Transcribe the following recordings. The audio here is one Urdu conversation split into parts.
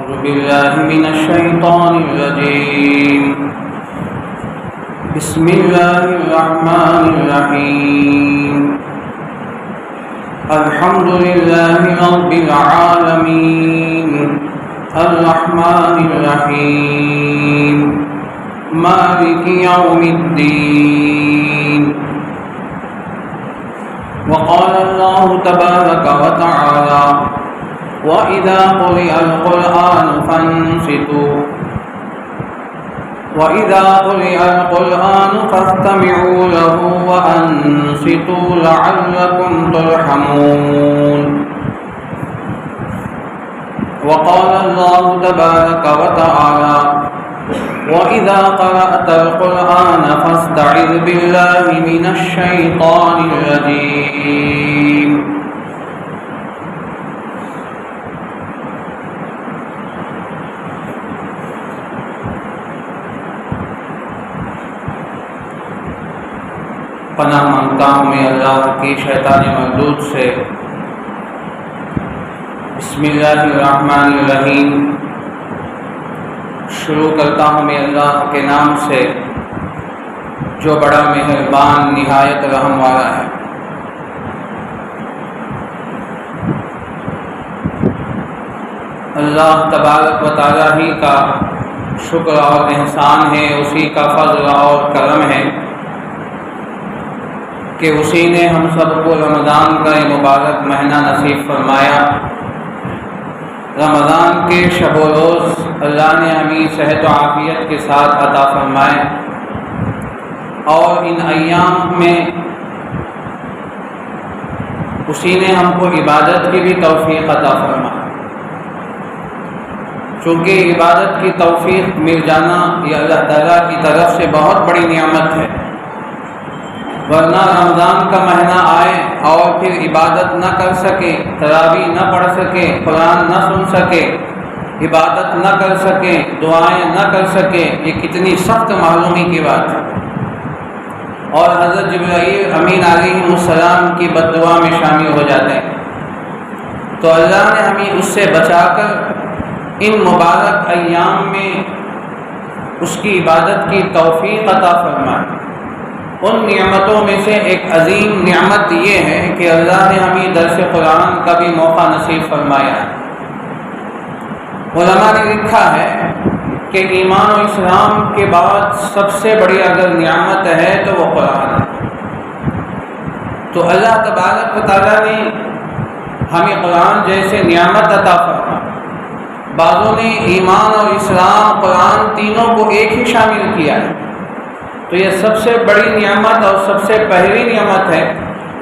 أعوذ بالله من الشيطان الرجيم. بسم الله الرحمن الرحيم. الحمد لله رب العالمين الرحمن الرحيم مالك يوم الدين. وقال الله تبارك وتعالى: وَإِذَا قُرِئَ الْقُرْآنُ فَانصِتُوا وَإِذَا قُرِئَ الْقُرْآنُ فَاسْتَمِعُوا لَهُ وَأَنصِتُوا لَعَلَّكُمْ تُرْحَمُونَ. وقال الله تبارك وتعالى: وَإِذَا قَرَأْتَ الْقُرْآنَ فَاسْتَعِذْ بِاللَّهِ مِنَ الشَّيْطَانِ الرَّجِيمِ. پناہ مانگتا ہوں میں اللہ کی شیطان مردود سے۔ بسم اللہ الرحمن الرحیم، شروع کرتا ہوں میں اللہ کے نام سے جو بڑا مہربان نہایت رحم والا ہے۔ اللہ تبارک و تعالیٰ ہی کا شکر اور احسان ہے، اسی کا فضل اور کرم ہے کہ اسی نے ہم سب کو رمضان کا یہ مبارک مہینہ نصیب فرمایا۔ رمضان کے شب و روز اللہ نے ہمیں صحت و عافیت کے ساتھ عطا فرمائے، اور ان ایام میں اسی نے ہم کو عبادت کی بھی توفیق عطا فرمائی۔ چونکہ عبادت کی توفیق مل جانا یہ اللہ تعالیٰ کی طرف سے بہت بڑی نعمت ہے، ورنہ رمضان کا مہینہ آئے اور پھر عبادت نہ کر سکے، تراویح نہ پڑھ سکے، قرآن نہ سن سکے، عبادت نہ کر سکے، دعائیں نہ کر سکے، یہ کتنی سخت معلومی کی بات ہے، اور حضرت جبرائیل امین علیہ السلام کی بد دعا میں شامل ہو جاتے ہیں۔ تو اللہ نے ہمیں اس سے بچا کر ان مبارک ایام میں اس کی عبادت کی توفیق عطا فرمائے۔ ان نعمتوں میں سے ایک عظیم نعمت یہ ہے کہ اللہ نے ہمیں درس قرآن کا بھی موقع نصیب فرمایا ہے۔ علماء نے لکھا ہے کہ ایمان و اسلام کے بعد سب سے بڑی اگر نعمت ہے تو وہ قرآن ہے۔ تو اللہ تبارک و تعالیٰ نے ہمیں قرآن جیسے نعمت عطا فرمایا۔ بعضوں نے ایمان اور اسلام قرآن تینوں کو ایک ہی شامل کیا ہے، تو یہ سب سے بڑی نعمت اور سب سے پہلی نعمت ہے۔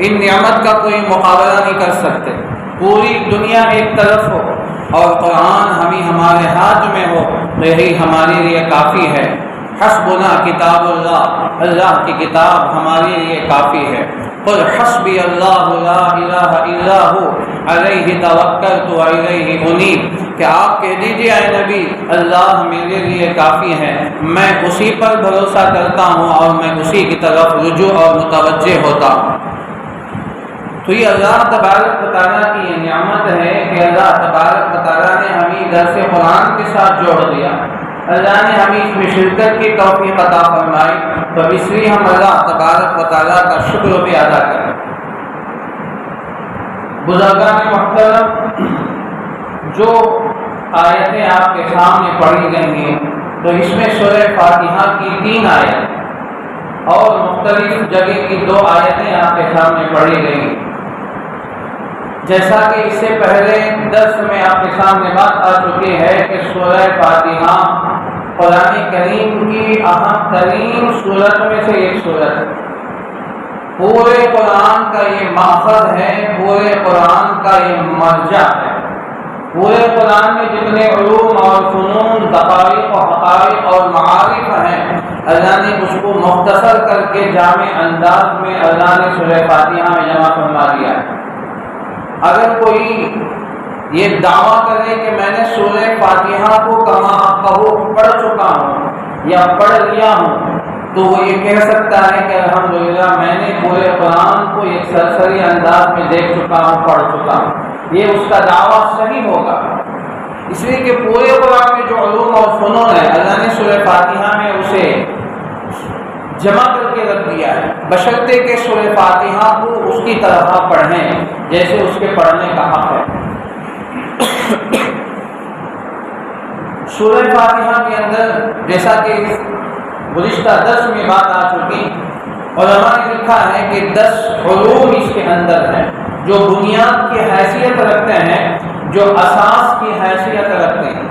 ان نعمت کا کوئی مقابلہ نہیں کر سکتے۔ پوری دنیا ایک طرف ہو اور قرآن ہمارے ہاتھ میں ہو تو یہی ہمارے لیے کافی ہے۔ حسبنا کتاب اللہ، اللہ کی کتاب ہمارے لیے کافی ہے۔ قل حسبی اللہ لا الہ الا ہو علیہ توکلت و الیہ انیب، کہ آپ کہہ دیجئے اے نبی اللہ میرے لیے کافی ہے، میں اسی پر بھروسہ کرتا ہوں اور میں اسی کی طرف رجوع اور متوجہ ہوتا ہوں۔ تو یہ اللہ تبارک و تعالیٰ کی یہ نعمت ہے کہ اللہ تبارک و تعالیٰ نے ہمیں درس قرآن کے ساتھ جوڑ دیا، اللہ نے ہمیں اس میں شرکت کی توفیق عطا فرمائی، تو اس لیے ہم اللہ تبارک و تعالیٰ کا شکر بھی ادا کریں۔ بزرگان محترم، جو آیتیں آپ کے سامنے پڑھی گئی ہیں تو اس میں سورہ فاتحہ کی 3 آیت اور مختلف جگہ کی 2 آیتیں آپ کے سامنے پڑھی گئی ہیں۔ جیسا کہ اس سے پہلے درس میں آپ کے سامنے بات آ چکی ہے کہ سورہ فاتحہ قرآن کریم کی اہم ترین سورت میں سے ایک سورت ہے۔ پورے قرآن کا یہ ماخذ ہے، پورے قرآن کا یہ مرجع ہے۔ پورے قرآن میں جتنے علوم اور فنون، دقائق و حقائق اور معارف ہیں، اللہ نے اس کو مختصر کر کے جامع انداز میں اللہ نے سورہ فاتحہ میں جمع فرما دیا ہے۔ اگر کوئی یہ دعویٰ کرے کہ میں نے سورہ فاتحہ کو کما کہو پڑھ چکا ہوں یا پڑھ لیا ہوں، تو وہ یہ کہہ سکتا ہے کہ الحمدللہ میں نے پورے قرآن کو ایک سرسری انداز میں دیکھ چکا ہوں، پڑھ چکا ہوں۔ یہ اس کا دعویٰ صحیح ہوگا، اس لیے کہ پورے قرآن میں جو علوم اور فنون ہے اللہ نے سورہ فاتحہ میں اسے جمع کر کے رکھ دیا ہے، بشرطے کہ سورہ فاتحہ کو اس کی طرح پڑھیں جیسے اس کے پڑھنے کا حق ہے۔ سورہ فاتحہ کے اندر جیسا کہ گزشتہ درس میں بات آ چکی، علماء نے لکھا ہے کہ 10 علوم اس کے اندر ہیں جو بنیاد کی حیثیت رکھتے ہیں، جو اساس کی حیثیت رکھتے ہیں۔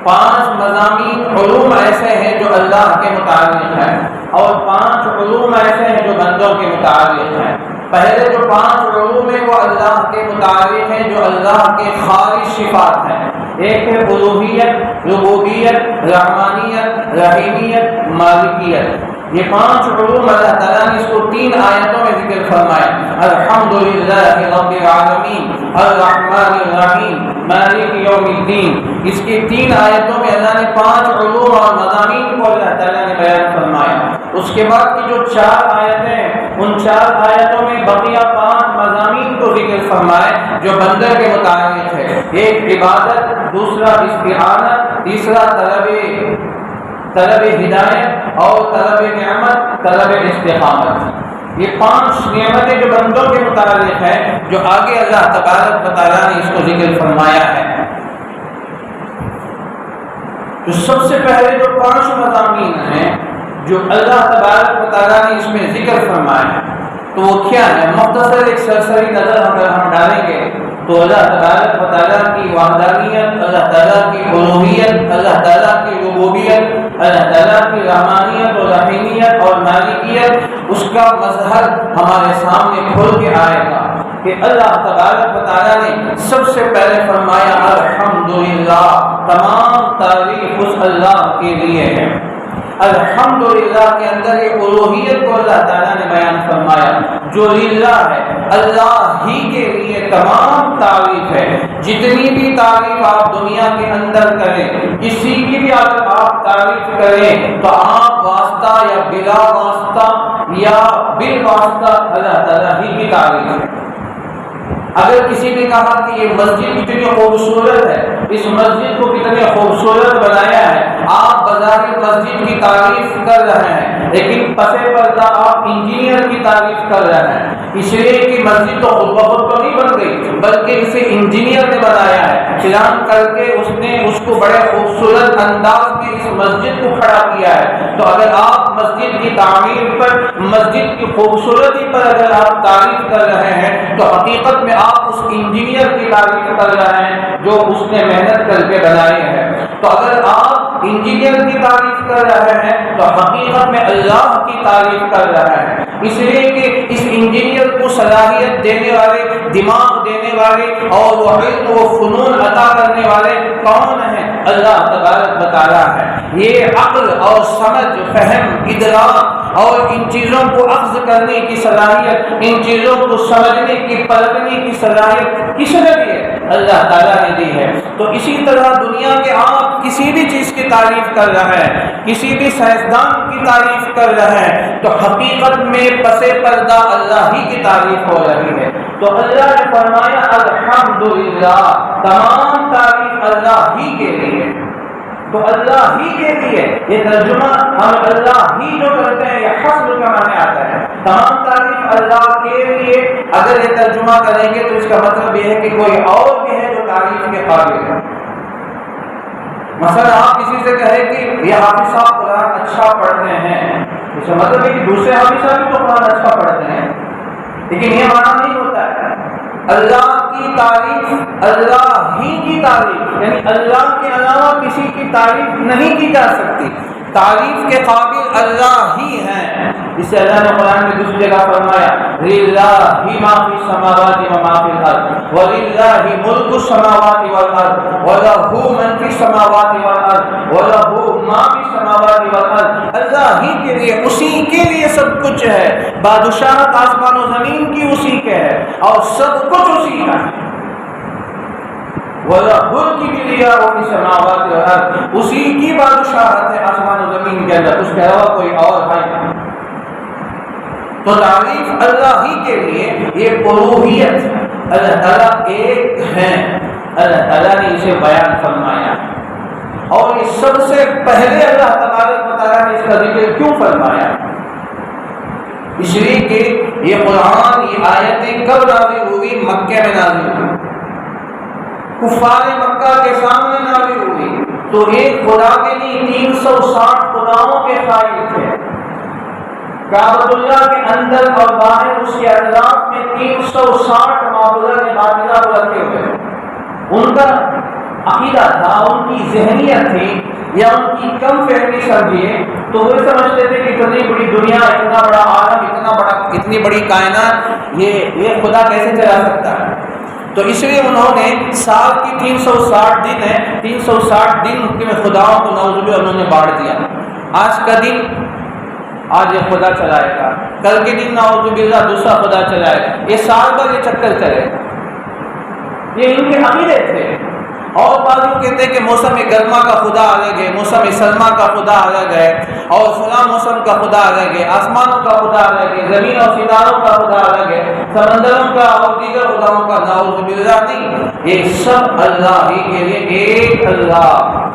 5 مضامین علوم ایسے ہیں جو اللہ کے متعلق ہیں، اور 5 علوم ایسے ہیں جو بندوں کے متعلق ہیں۔ پہلے جو 5 علوم ہیں وہ اللہ کے متعلق ہیں، جو اللہ کے خالص صفات ہیں۔ ایک ہے الوہیت، ربوبیت، رحمانیت، رحیمیت، مالکیت۔ یہ 5 علوم اللہ تعالیٰ نے اس کو 3 آیتوں میں ذکر فرمایا، الحمدللہ رب العالمین، الرحمن الرحیم، مالک یوم الدین۔ اس کی 3 آیتوں میں اللہ نے 5 علوم اور مضامین کو اللہ تعالیٰ نے بیان فرمایا۔ اس کے بعد کی جو 4 آیتیں ہیں ان 4 آیتوں میں بقیہ 5 مضامین کو ذکر فرمائے جو بندے کے متعلق ہے۔ ایک عبادت، دوسرا استعانت، تیسرا طلب ہدایت، اور طلب نعمت، طلب استقامت۔ یہ 5 نعمتیں جو بندوں کے متعلق ہیں جو آگے اللہ تبارک و تعالیٰ نے اس کو ذکر فرمایا ہے۔ تو سب سے پہلے جو 5 مضامین ہیں جو اللہ تبارک و تعالیٰ نے اس میں ذکر فرمایا تو وہ کیا ہے؟ مختصر ایک سرسری نظر اگر ہم ڈالیں گے تو اللہ تبارک و تعالیٰ کی وحدانیت، اللہ تعالیٰ کی الوہیت، اللہ تعالیٰ کی ربوبیت، اللہ تعالیٰ کی رحمانیت اور رحیمیت اور مالکیت، اس کا مظہر ہمارے سامنے کھل کے آئے گا کہ اللہ تبارک و تعالیٰ نے سب سے پہلے فرمایا الحمدللہ، تمام تعریف اس اللہ کے لیے ہے۔ الحمدللہ کے اندر یہ الوہیت کو اللہ تعالیٰ نے بیان فرمایا جو للہ ہے، اللہ ہی کے لیے تمام تعریف ہے۔ جتنی بھی تعریف آپ دنیا کے اندر کریں، کسی کی بھی اگر آپ تعریف کریں تو آپ واسطہ یا بلا واسطہ یا بالواسطہ اللہ تعالیٰ ہی کی تعریف ہے۔ اگر کسی نے کہا کہ یہ مسجد کتنی خوبصورت ہے، اس مسجد کو کتنے خوبصورت بنایا ہے، آپ بظاہر مسجد کی تعریف کر رہے ہیں لیکن پسے پردہ آپ انجینئر کی تعریف کر رہے ہیں، اس لیے کہ مسجد تو خود بخود تو نہیں بن گئی بلکہ اسے انجینئر نے بنایا ہے، پلان کر کے اس نے اس کو بڑے خوبصورت انداز میں اس مسجد کو کھڑا کیا ہے۔ تو اگر آپ مسجد کی تعمیر پر، مسجد کی خوبصورتی پر اگر آپ تعریف کر رہے ہیں تو حقیقت میں آپ اس انجینئر کی تعریف کر رہے ہیں جو اس نے محنت کر کے بنائی ہے۔ تو اگر آپ انجینئر کی تعریف کر رہے ہیں تو حقیقت میں اللہ کی تعریف کر رہے ہیں، اس لیے کہ اس انجینئر کو صلاحیت دینے والے، دماغ دینے والے اور وہ علم و فنون عطا کرنے والے کون ہیں؟ اللہ تبارک و تعالیٰ ہے۔ یہ عقل اور سمجھ، فہم، ادراک اور ان چیزوں کو اخذ کرنے کی صلاحیت، ان چیزوں کو سمجھنے کی، پرکھنے کی صلاحیت کس نے دی ہے؟ اللہ تعالیٰ نے دی ہے۔ تو اسی طرح دنیا کے آپ کسی بھی چیز کی تعریف کر رہے ہیں، کسی بھی سائنسدان کی تعریف کر رہے ہیں تو حقیقت میں پسے پردہ اللہ ہی کی تعریف ہو رہی ہے۔ تو اللہ نے فرمایا الحمدللہ، تمام تعریف اللہ ہی کے لیے۔ تو اللہ ہی کے لیے یہ ترجمہ ہم اللہ ہی جو کرتے ہیں یہ حسب کا معنی آتا ہے، تمام تعریف اللہ کے لیے۔ اگر یہ ترجمہ کریں گے تو اس کا مطلب یہ ہے کہ کوئی اور بھی ہے جو تعریف کے قابل ہے۔ مثلا آپ کسی سے کہیں کہ یہ حافظ صاحب قرآن اچھا پڑھتے ہیں، اس کا مطلب ہے کہ دوسرے حافظ صاحب بھی تو قرآن اچھا پڑھتے ہیں، لیکن یہ معنی نہیں ہوتا ہے۔ اللہ کی تعریف، اللہ ہی کی تعریف، یعنی اللہ کے علاوہ کسی کی تعریف نہیں کی جا سکتی، تعریف کے قابل اللہ ہی ہیں۔ اس سے اللہ نے قرآن میں دوسری جگہ فرمایا للہ ما فی السماوات و ما فی الارض وللہ ملک السماوات والارض ولہ من فی السماوات والارض ولہ ما فی السماوات والارض۔ اللہ ہی کے لیے، اسی کے لیے سب کچھ ہے، بادشاہت آسمان و زمین کی اسی کے ہے اور سب کچھ اسی کا ہے۔ وَلَهُ الْكِبْرِيَاءُ فِي السَّمَاوَاتِ وَالْأَرْضِ، اسی کی بادشاہت ہے آسمان و زمین کے اندر، اس کے علاوہ کوئی اور ہے۔ تو تعریف اللہ ہی کے لیے، یہ الوہیت، اللہ تعالیٰ ایک ہیں، اللہ تعالیٰ نے اسے بیان فرمایا. اور اس سب سے پہلے اللہ تبارک و تعالیٰ نے اس کا ذکر کیوں فرمایا؟ اس لیے کہ یہ قرآن، یہ آیتیں کب نازل ہوئی؟ مکہ میں نازل ہوئی، کفار مکہ کے سامنے نازل ہوئی. تو ایک خدا کے لیے 360 خداؤں کے قائل تھے. کعبۃ اللہ کے اندر اور باہر اس کے اطراف میں 360 معبودات باطلہ کو رکھے ہوئے. ان کا عقیدہ تھا، ان کی ذہنیت تھی یا ان کی کم فہمی سمجھیے تو وہ سمجھتے تھے کہ اتنی بڑی دنیا، اتنا بڑا عالم، اتنی بڑی کائنات، یہ خدا کیسے چلا سکتا ہے؟ تو اس لیے انہوں نے سال کی 360 دن ہے، 360 دن کے خداؤں کو نعوذ باللہ انہوں نے بانٹ دیا. آج کا دن آج یہ خدا چلائے گا، کل کے دن نعوذ باللہ دوسرا خدا چلائے گا، یہ سال بھر یہ چکر چلے گا. یہ ان کے عقیدے تھے. اور بعض لوگ کہتے ہیں کہ موسم گرما کا خدا الگ ہے، موسم سرما کا خدا الگ ہے، اور فلاں موسم کا خدا الگ ہے، آسمانوں کا خدا الگ ہے، زمین اور ستاروں کا خدا الگ ہے، سمندروں کا اور دیگر خداؤں کا نعوذ باللہ نہیں. یہ سب اللہ ہی کے لیے ایک اللہ.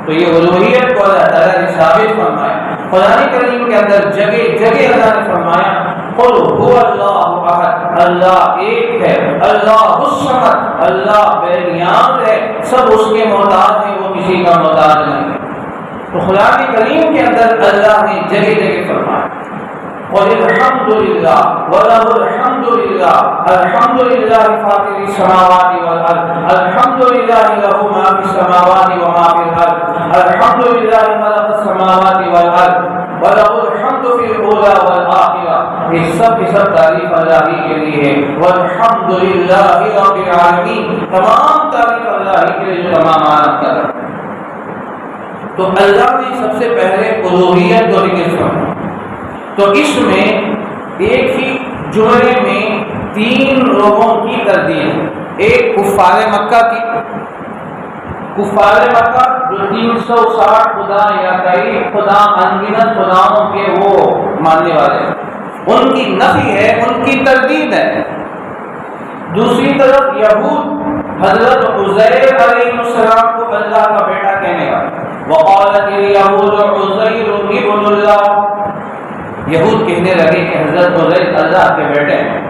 تو یہ الوہیت کو اللہ تعالیٰ نے ثابت فرمایا. قرآن کریم کے اندر جگہ جگہ اللہ نے فرمایا قل هو اللہ احد، اللہ ایک ہے، اللہ الصمد، اللہ بے نیاز ہے، سب اس کے محتاج ہیں، وہ کسی کا محتاج نہیں. تو قرآن کریم کے اندر اللہ نے جگہ جگہ فرمایا قل الحمد للہ وله الحمد للہ، الحمد للہ فاطر السماوات والارض، الحمد للہ له ما فی السماوات وما فی الارض، الحمد للہ خلق السماوات والارض وله الحمد فی الاولی والآخرہ. یہ سب تعریف اللہ ہی کے لیے ہے. والحمد للہ رب العالمین، تمام تعریف اللہ ہی کے لیے جو تمام عالم کا رب. تو اللہ نے سب سے پہلے الوہیت کو ذکر فرمایا. تو اس میں ایک ہی جملے میں 3 لوگوں کی تردید. ایک کفار مکہ کی، کفار مکہ جو 360 خدا یا کئی خدا انگنت خداؤں کے وہ ماننے والے ہیں، ان کی نفی ہے، ان کی تردید ہے. دوسری طرف یہود حضرت عزیر علیہ السلام کو اللہ کا بیٹا کہنے والے. وقالت الیہود عزیر ابن اللہ، یہود کہنے لگے کہ حضرت عزیر اللہ کے بیٹے ہیں.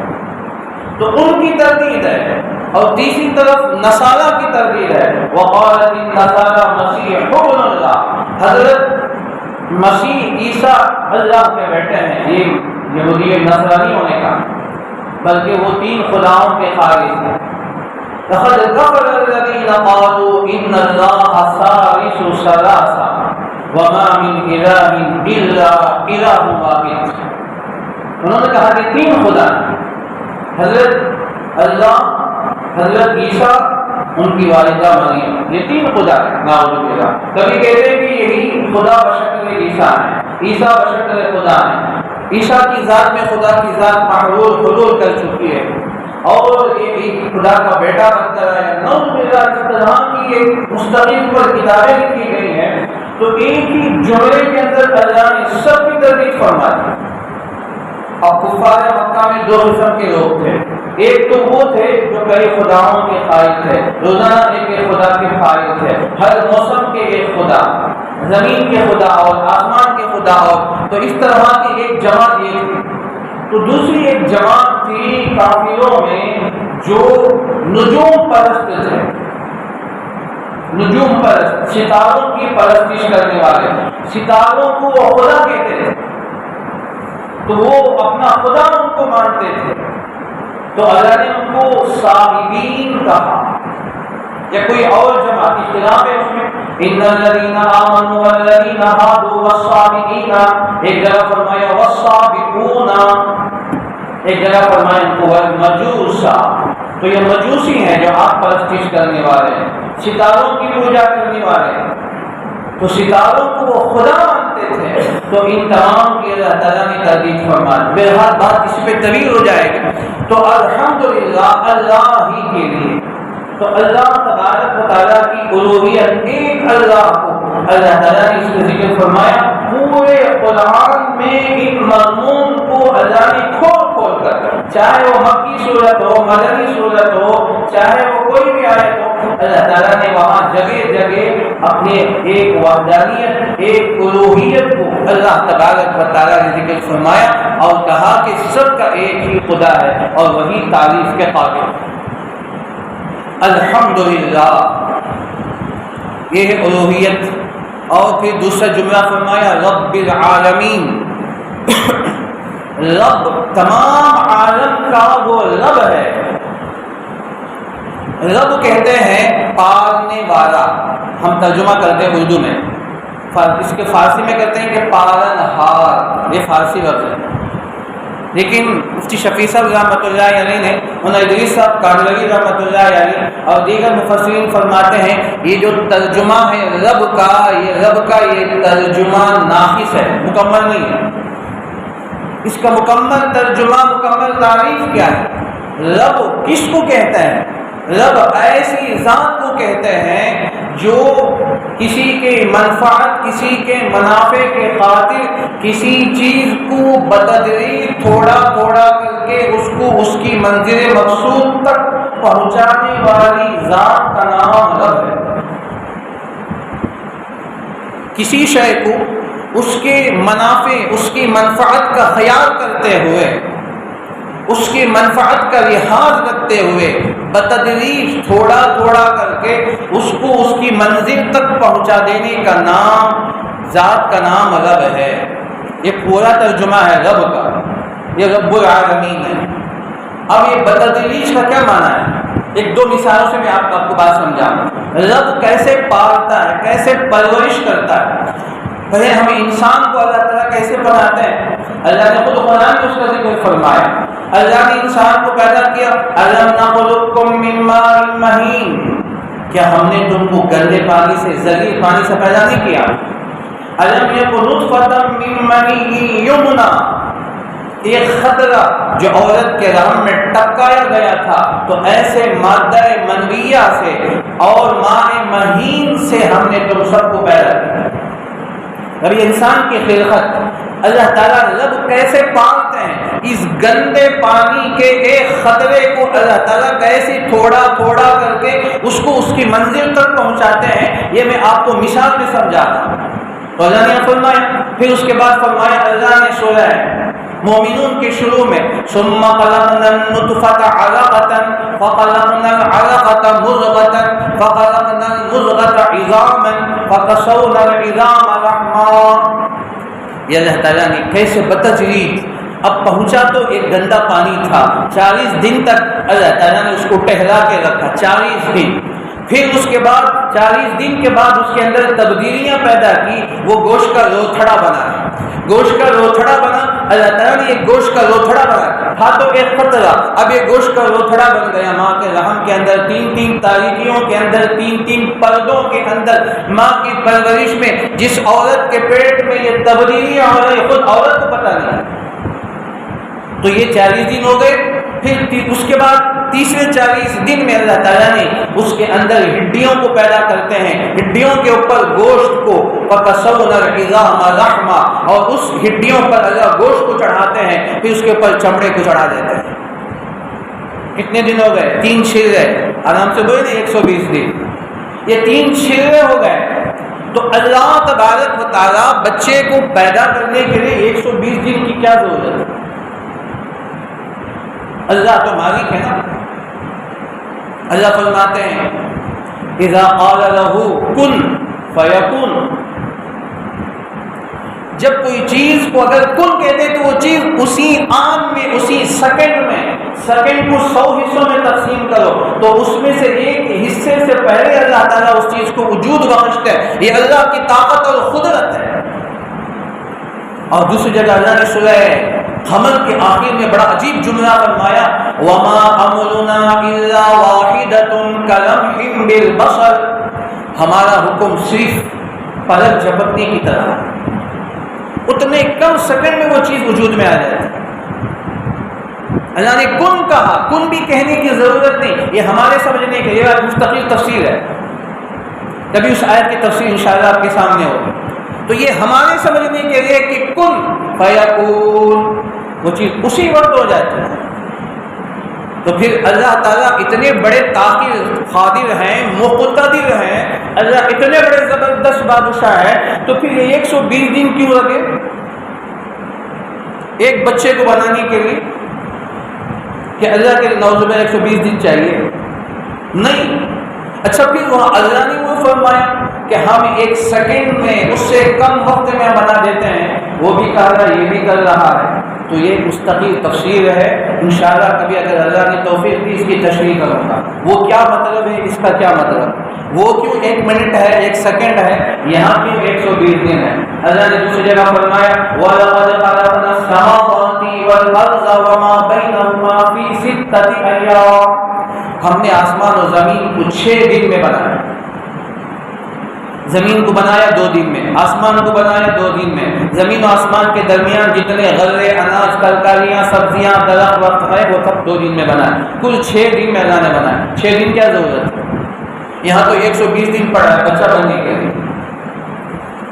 تو ان کی تردید ہے. اور تیسری طرف نصارہ کی تردید ہے. وقالت النصارى مسیح ابن اللہ، حضرت مسیح عیسیٰ اللہ کے بیٹے ہیں. یہ یہودی نصرانی ہونے کا، بلکہ وہ 3 خداؤں کے خالق ہیں. لقد كفر الذين قالوا ان الله ثالث ثلاثة وما من اله الا اله واحد. انہوں نے کہا کہ 3 خدا، حضرت اللہ، حضرت عیسیٰ، ان کی والدہ مریم، یہ 3 خدا ہیں. نعوذ باللہ. کبھی کہتے ہیں کہ یہی خدا بشکل عیسیٰ ہے، عیسیٰ بشکل خدا ہے. عیسیٰ کی ذات میں خدا کی ذات حلول کر چکی ہے اور یہ خدا کا بیٹا بنتا ہے. نعوذ باللہ. اس طرح کی ایک مستقل پر کتابیں لکھی گئی ہیں. تو ایک ہی جملے کے اندر اللہ نے سب کی تردید فرمائی. اور کفار مکہ میں 2 قسم کے لوگ تھے. ایک تو وہ تھے جو کئی خداؤں کے قائل تھے، روزانہ ایک خدا کے قائل تھے، ہر موسم کے ایک خدا، زمین کے خدا اور آسمان کے خدا. اور تو اس طرح کی ایک جماعت یہ تھی. تو دوسری ایک جماعت تھی کافروں میں جو نجوم پرست تھے، نجوم پرست، ستاروں کی پرستش کرنے والے. ستاروں کو وہ خدا کہتے تھے، تو وہ اپنا خدا ان کو مانتے تھے. تو اللہ نے ان کو صابئین کہا. یا کوئی اور جماعت اختلاف ہے اس میں. ان الذين آمنوا والذين هادوا والصابئين، ایک جگہ فرمایا والصابئون، ایک جگہ فرمایا ان کو والمجوس. تو یہ مجوسی ہیں جو آگ پرستش کرنے والے ہیں، ستاروں کی پوجا کرنے والے ہیں. تو ستاروں کو وہ خدا مانتے تھے. تو ان تمام کی اللہ تعالیٰ نے تردید فرمائی. بہرحال بات اس پہ طویل ہو جائے گی. تو الحمدللہ اللہ ہی کے لیے. تو اللہ تبارک و تعالیٰ کی الوہیت، ایک اللہ کو اللہ تعالیٰ نے اس میں ذکر فرمایا. پورے قرآن میں ان مضمون کو اللہ نے کھول کھول کر چاہے وہ مکی صورت ہو، مدنی صورت ہو، چاہے وہ کوئی بھی آیت ہو، اللہ تعالیٰ نے وہاں جگہ جگہ اپنے ایک وحدانیت، ایک الوہیت کو اللہ تبارک و تعالیٰ نے ذکر فرمایا اور کہا کہ سب کا ایک ہی خدا ہے اور وہی تعریف کے قابل ہے۔ الحمدللہ، یہ ہے الوہیت۔ اور پھر دوسرا جملہ فرمایا رب العالمین، رب تمام عالم کا وہ رب ہے۔ رب کہتے ہیں پالنے والا، ہم ترجمہ کرتے ہیں اردو میں، اس کے فارسی میں کہتے ہیں کہ پالن ہار، یہ فارسی لفظ ہے۔ لیکن مفتی شفیع صاحب رحمۃ اللہ علیہ نے، ادریس صاحب کانگڑی رحمۃ اللہ علیہ اور دیگر مفسرین فرماتے ہیں یہ جو ترجمہ ہے رب کا یہ ترجمہ ناقص ہے، مکمل نہیں ہے۔ اس کا مکمل ترجمہ، مکمل تعریف کیا ہے؟ رب کس کو کہتے ہیں؟ رب ایسی ذات کو کہتے ہیں جو کسی کے منفعت، کسی کے منافع کے خاطر کسی چیز کو بتدریج تھوڑا تھوڑا کر کے اس کو اس کی منزل مقصود تک پہنچانے والی ذات کا نام رب ہے۔ کسی شے کو اس کے منافع، اس کی منفعت کا خیال کرتے ہوئے، اس کی منفعت کا لحاظ رکھتے ہوئے بتدریج تھوڑا تھوڑا کر کے اس کو اس کی منزل تک پہنچا دینے کا نام، ذات کا نام رب ہے۔ یہ پورا ترجمہ ہے رب کا، یہ رب العالمین ہے۔ اب یہ بتدریج کا کیا معنی ہے؟ ایک دو مثالوں سے میں آپ کو بات سمجھاؤں۔ رب کیسے پالتا ہے، کیسے پرورش کرتا ہے؟ پہلے ہمیں انسان کو اللہ تعالیٰ کیسے بناتے ہیں؟ اللہ نے خود قرآن میں اس کا ذکر فرمایا۔ اللہ نے انسان کو پیدا کیا، أَلَمْ نَخْلُقكُّم مِّن مَّاءٍ مَّهِينٍ، کیا ہم نے تم کو گندے پانی سے، ذلیل پانی سے پیدا نہیں کیا؟ أَلَمْ يَكُن نُطْفَةً مِّن مَّنِيٍّ يُمْنَىٰ، ایک خطرہ جو عورت کے رحم میں ٹپکایا گیا تھا، تو ایسے مادہ منویہ سے اور ماء مہین سے ہم نے تم سب کو پیدا کیا۔ ابھی انسان کی خلقت اللہ تعالیٰ رب کیسے پالتے ہیں؟ اس گندے پانی کے ایک خطرے کو اللہ تعالیٰ کیسے تھوڑا تھوڑا کر کے اس کو اس کی منزل تک پہنچاتے ہیں، یہ میں آپ کو مثال میں سمجھاتا ہوں۔ تو اللہ نے فرمایا، پھر اس کے بعد فرمایا اللہ نے سورہ مومنون کے شروع میں ثم خلقنا النطفة علقة فخلقنا العلقة مضغة فخلقنا المضغة عظاما فكسونا العظام لحما، یہ اللہ تعالیٰ نے کیسے بتدریج اب پہنچا۔ تو ایک گندا پانی تھا، 40 دن تک اللہ تعالیٰ نے اس کو ٹہلا کے رکھا، 40 دن۔ پھر اس کے بعد 40 دن کے بعد اس کے اندر تبدیلیاں پیدا کی، وہ گوشت کا لوتھڑا بنا، گوشت کا لوتھڑا بنا۔ اللہ تعالیٰ نے ایک گوشت کا لوتھڑا بنا تھا تو ایک خطرہ، اب یہ گوشت کا لوتھڑا بن گیا ماں کے رحم کے اندر، 3 تاریکیوں کے اندر، 3 پردوں کے اندر، ماں کی پرورش میں جس عورت کے پیٹ میں یہ تبدیلیاں ہو رہی خود عورت کو پتہ نہیں۔ تو یہ 40 دن ہو گئے، پھر اس کے بعد تیسرے 40 دن میں اللہ تعالیٰ نے اس کے اندر ہڈیوں کو پیدا کرتے ہیں، ہڈیوں کے اوپر گوشت کو، فَكَسَوْنَا الْعِظَامَ لَحْمًا، اور اس ہڈیوں پر اللہ گوشت کو چڑھاتے ہیں، پھر اس کے اوپر چمڑے کو چڑھا دیتے ہیں۔ کتنے دن ہو گئے؟ 3 شرے، آرام سے بولے نا 120 دن، یہ 3 شرے ہو گئے۔ تو اللہ تبارک و تعالیٰ بچے کو پیدا کرنے کے لیے 120 دن کی کیا ضرورت ہے؟ اللہ تو مالک ہے نا۔ اللہ فرماتے ہیں اذا قال له کن فیکون، جب کوئی چیز کو اگر کن کہتے تو وہ چیز اسی آن میں، اسی سیکنڈ میں، سیکنڈ کو 100 حصوں میں تقسیم کرو تو اس میں سے ایک حصے سے پہلے اللہ تعالیٰ اس چیز کو وجود بخشتا ہے۔ یہ اللہ کی طاقت اور قدرت ہے۔ اور دوسری جگہ اللہ نے سورہ حمل کے آخر میں بڑا عجیب جملہ فرمایا وَمَا أَمْرُنَا إِلَّا وَاحِدَةٌ كَلَمْحٍ بِالْبَصَرِ، ہمارا حکم صرف پلک جھپکنے کی طرح، اتنے کم سیکنڈ میں وہ چیز وجود میں آ جاتی ہے۔ اللہ نے کن کہا، کن بھی کہنے کی ضرورت نہیں، یہ ہمارے سمجھنے کے لیے مستقل تفسیر ہے، کبھی اس آیت کی تفسیر انشاءاللہ آپ کے سامنے ہوگی۔ تو یہ ہمارے سمجھنے کے لیے کہ کن فیکون، وہ چیز اسی وقت ہو جاتی ہے۔ تو پھر اللہ تعالیٰ اتنے بڑے طاقت قادر ہیں، مقتدر ہیں، اللہ اتنے بڑے زبردست بادشاہ ہے، تو پھر یہ 120 دن کیوں لگے ایک بچے کو بنانے کے لیے؟ کہ اللہ کے نوز میں 120 دن چاہیے؟ نہیں۔ اچھا پھر وہاں اللہ نے وہ فرمایا کہ ہم 1 سیکنڈ میں، اس سے کم وقت میں بنا دیتے ہیں، وہ بھی کر رہا ہے، یہ بھی کر رہا ہے۔ تو یہ مستقل تفسیر ہے، انشاءاللہ کبھی اگر اللہ نے توفیق دی اس کی تشریح کروں گا۔ وہ کیا مطلب ہے، اس کا کیا مطلب، وہ کیوں 1 منٹ ہے، 1 سیکنڈ ہے، یہاں بھی 120 دن ہے۔ اللہ نے دوسری جگہ فرمایا وَلَقَدْ خَلَقْنَا السَّمَاوَاتِ وَالْأَرْضَ وَمَا بَيْنَهُمَا فِي 6 أَيَّامٍ، ہم نے آسمان و زمین کو 6 دن میں بنایا۔ زمین کو بنایا 2 دن میں، آسمان کو بنایا 2 دن میں، زمین و آسمان کے درمیان جتنے غلے، اناج، ترکاریاں، سبزیاں، درخت وقت ہے وہ سب 2 دن میں بنایا۔ کل 6 دن میں اللہ نے بنایا۔ 6 دن کیا ضرورت ہے؟ یہاں تو 120 دن پڑا ہے بچہ بننے کے لیے۔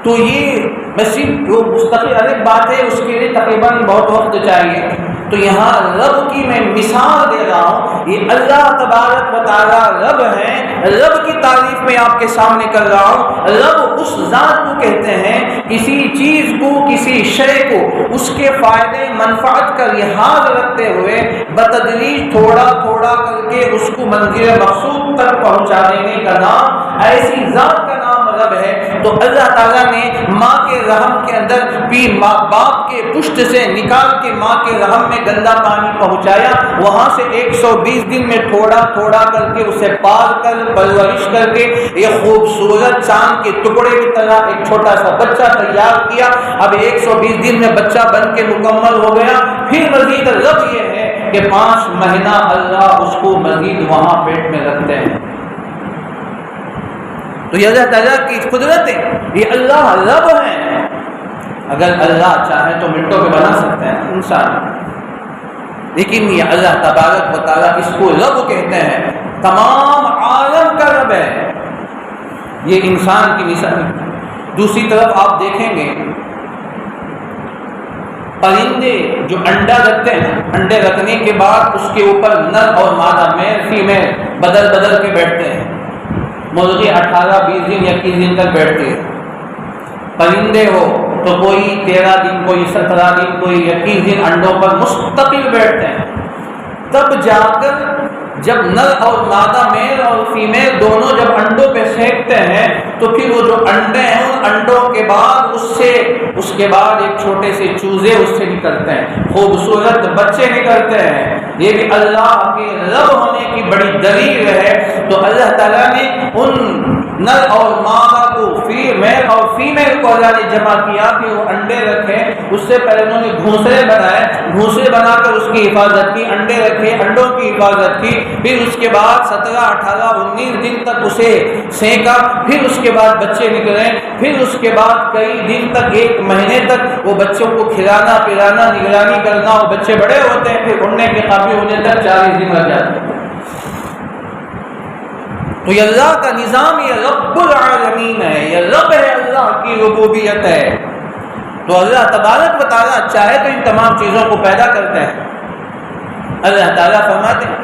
تو یہ بس جو مستقل الگ بات ہے، اس کے لیے تقریباً بہت وقت چاہیے۔ تو یہاں رب کی میں مثال دے رہا ہوں، یہ اللہ تبارک و تعالیٰ رب ہیں، رب کی تعریف میں آپ کے سامنے کر رہا ہوں۔ رب اس ذات کو کہتے ہیں کسی چیز کو، کسی شے کو اس کے فائدے منفعت کا لحاظ رکھتے ہوئے بتدریج تھوڑا تھوڑا کر کے اس کو منزل مقصود تک پہنچا دینے کا نام، ایسی ذات کا نام رب ہے۔ تو اللہ تعالیٰ نے ماں کے رحم کے اندر بھی باپ کے پشت سے نکال کے ماں کے رحم میں گندا پانی پہنچایا، وہاں سے 120 دن میں تھوڑا تھوڑا کر کے اسے پال کر پرورش کر کے ایک خوبصورت چاند کے ٹکڑے کی طرح ایک چھوٹا سا بچہ تیار کیا۔ اب 120 دن میں بچہ بن کے مکمل ہو گیا۔ پھر مزید رب یہ ہے کہ 5 مہینہ اللہ اس کو مزید وہاں پیٹ میں رکھتے ہیں۔ تو یہ اللہ تعالیٰ کی قدرت ہے، یہ اللہ رب ہیں۔ اگر اللہ چاہے تو منٹوں میں بنا سکتے ہیں انسان، لیکن یہ اللہ تبارک و تعالیٰ اس کو رب کہتے ہیں، تمام عالم کا رب ہے۔ یہ انسان کی مثال۔ دوسری طرف آپ دیکھیں گے پرندے جو انڈا رکھتے ہیں، انڈے رکھنے کے بعد اس کے اوپر نر اور مادہ، میل فیمیل بدل بدل کے بیٹھتے ہیں۔ مرغی 18-20 دن 21 دن تک بیٹھتے ہیں۔ پرندے ہو تو کوئی 13 دن، کوئی 17 دن، کوئی 21 دن انڈوں پر مستقل بیٹھتے ہیں۔ تب جا کر جب نر اور مادہ، میل اور فیمیل دونوں جب انڈوں پہ پھینکتے ہیں تو پھر وہ جو انڈے ہیں ان انڈوں کے بعد اس کے بعد ایک چھوٹے سے چوزے اس سے نکلتے ہیں، خوبصورت بچے نکلتے ہیں۔ یہ بھی اللہ کے رب ہونے کی بڑی دلیل ہے۔ تو اللہ تعالیٰ نے ان نر اور مادہ کو، میل اور فیمیل کو اللہ نے جمع کیا، پھر وہ انڈے رکھے۔ اس سے پہلے انہوں نے گھونسلے بنائے، گھونسلے بنا کر اس کی حفاظت کی، انڈے رکھے، انڈوں کی حفاظت کی۔ پھر اس کے بعد 17، 18، 19 دن تک اسے سینکا، پھر اس کے بعد بچے نکلے، پھر اس کے بعد کئی دن تک، 1 مہینے تک وہ بچوں کو کھلانا پلانا، نگرانی کرنا۔ وہ بچے بڑے ہوتے ہیں، پھر اڑنے کے قابل ہونے تک 40 دن لگ جاتے ہیں۔ تو یہ اللہ کا نظام، یہ رب العالمین ہے، یہ رب ہے، اللہ کی ربوبیت ہے۔ تو اللہ تبارک و تعالیٰ چاہے تو ان تمام چیزوں کو پیدا کرتے ہیں۔ اللہ تعالیٰ فرماتے ہیں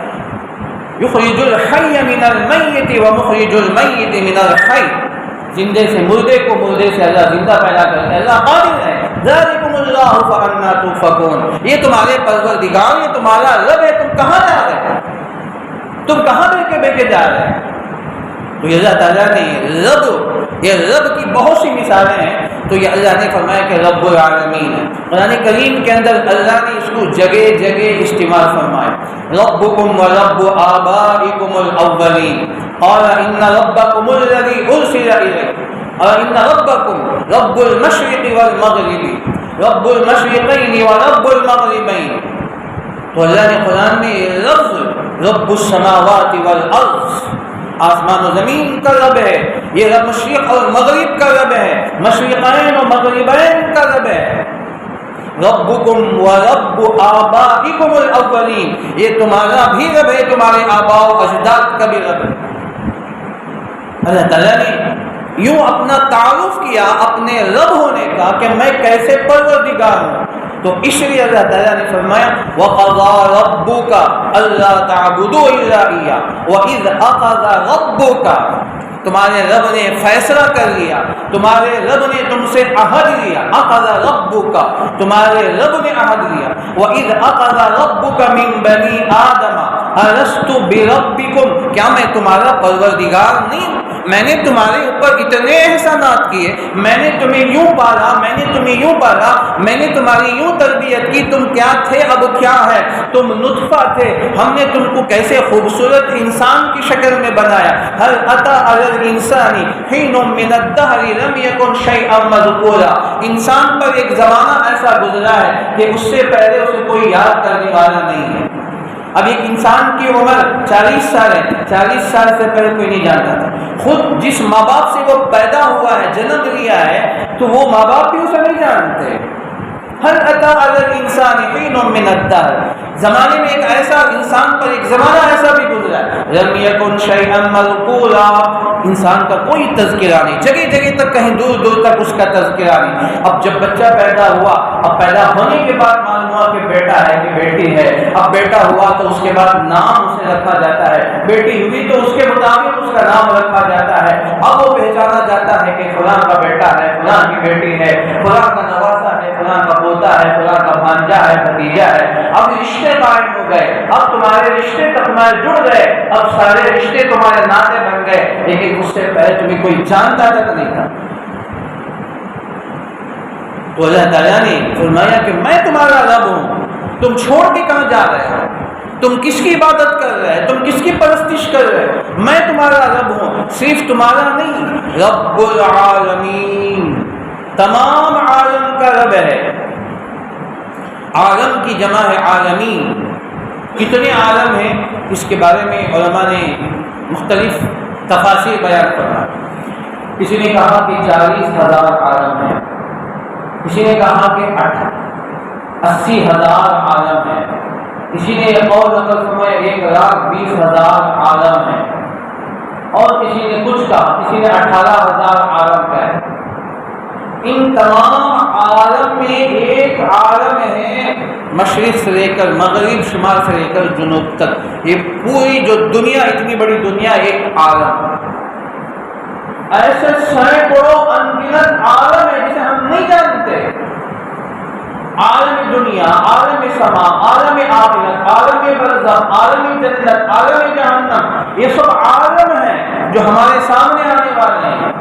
یخرج الحی من المیت ومخرج المیت من الحی، زندے سے مردے کو، مردے سے اللہ زندہ پیدا کرتے ہیں۔ اللہ قادر ہے۔ ذالکم اللہ فانا تؤفکون، یہ تمہارے پروردگار، یہ تمہارا رب ہے، تم کہاں جا رہے ہیں، تم کہاں بے کے جا رہے ہیں؟ تو یہ اللہ تعالیٰ نے رب، یہ رب کی بہت سی مثالیں ہیں۔ تو یہ اللہ نے فرمایا کہ رب العالمین ہے۔ قرآن کریم کے اندر اللہ نے اس کو جگہ جگہ استعمال فرمایا۔ ربکم ورب آبائکم الاولین قال ان ربکم الذی ارسل الیکم اور ان ربکم رب المشرق والمغرب رب المشرقین ورب المغربین۔ تو اللہ نے قرآن میں لفظ رب السماوات والارض، آسمان و زمین کا رب ہے، یہ رب مشرق اور مغرب کا رب ہے، مشرقین و مغربین کا رب ہے۔ ربکم و رب آبائکم الاولین، یہ تمہارا بھی رب ہے، تمہارے آباء و اجداد کا بھی رب ہے۔ اللہ تعالیٰ نے یوں اپنا تعارف کیا اپنے رب ہونے کا کہ میں کیسے پروردگار ہوں، تو اس لیے اللہ تعالیٰ نے فرمایا وَقَضَىٰ رَبُّكَ أَلَّا تَعْبُدُوا إِلَّا إِيَّاهُ وَإِذْ أَخَذَ رَبُّكَ، تمہارے رب نے فیصلہ کر لیا، تمہارے رب نے تم سے عہد لیا، اخذ ربک، تمہارے رب نے عہد لیا، وَإِذْ أَخَذَ رَبُّكَ مِنْ بَنِي آدَمَ أَلَسْتُ بِرَبِّكُمْ، کیا میں تمہارا پروردگار نہیں؟ میں نے تمہارے اوپر اتنے احسانات کیے، میں نے تمہیں یوں پالا، میں نے تمہیں یوں پالا، میں نے تمہاری یوں تربیت کی، تم کیا تھے اب کیا ہے، تم نطفہ تھے، ہم نے تم کو کیسے خوبصورت انسان کی شکل میں بنایا، هل أتى على الإنسان حين من الدهر لم يكن شيئا مذكورا، انسان پر ایک زمانہ ایسا گزرا ہے کہ اس سے پہلے اسے کوئی یاد کرنے والا نہیں ہے۔ اب ایک انسان کی عمر 40 سال ہے، 40 سال سے پہلے کوئی نہیں جانتا تھا، خود جس ماں باپ سے وہ پیدا ہوا ہے، جنم لیا ہے، تو وہ ماں باپ بھی اسے نہیں جانتے۔ هل أتى على الإنسان حين من الدهر، زمانے میں ایک ایسا انسان پر ایک زمانہ ایسا بھی گزرا ہے، لم يكن شيئا مذكورا، انسان کا کوئی تذکرہ نہیں، جگہ جگہ تک کہیں دور دور تک اس کا تذکرہ نہیں۔ اب جب بچہ پیدا ہوا، اب پیدا ہونے کے بعد معلوم ہوا کہ بیٹا ہے کہ بیٹی ہے، اب بیٹا ہوا تو اس کے بعد نام اسے رکھا جاتا ہے، بیٹی ہوئی تو اس کے مطابق اس کا نام رکھا جاتا ہے، اب وہ پہچانا جاتا ہے کہ فلاں کا بیٹا ہے، فلاں کی بیٹی ہے، فلاں کا نواسا ہے، فلاں کا پوتا ہے، فلاں کا بھانجا ہے، بھتیجا ہے۔ اب رشتے قائم ہو گئے، اب تمہارے رشتے تمہارے جڑ گئے، اب سارے رشتے تمہارے ناطے بن گئے، لیکن اس سے پہلے تمہیں کوئی جانتا تک نہیں تھا۔ تو اللہ تعالیٰ نے فرمایا کہ میں تمہارا رب ہوں، تم چھوڑ کے کہاں جا رہے ہو، تم کس کی عبادت کر رہے ہیں، تم کس کی پرستش کر رہے ہو، میں تمہارا رب ہوں، صرف تمہارا نہیں، رب العالمین، تمام عالم کا رب ہے۔ عالم کی جمع ہے عالمین، کتنے عالم ہیں اس کے بارے میں علماء نے مختلف تفاسیر بیان کرا۔ کسی نے کہا کہ 40,000 عالم ہیں، کسی نے کہا کہ 80,000 عالم ہیں، کسی نے یہ قول نقل فرمایا 1,20,000 عالم ہیں، اور کسی نے کچھ کہا، کسی نے 18,000 عالم کہا۔ ان تمام عالم میں ایک عالم ہے مشرق سے لے کر مغرب، شمال سے لے کر جنوب تک، یہ پوری جو دنیا، اتنی بڑی دنیا ایک عالم، ایسے سینکڑوں انگنت عالم ہے جسے ہم نہیں جانتے، عالم دنیا، عالم سما، عالم آخرت، عالم برزخ، عالم جنت، عالم جہنم، یہ سب عالم ہیں جو ہمارے سامنے آنے والے ہیں،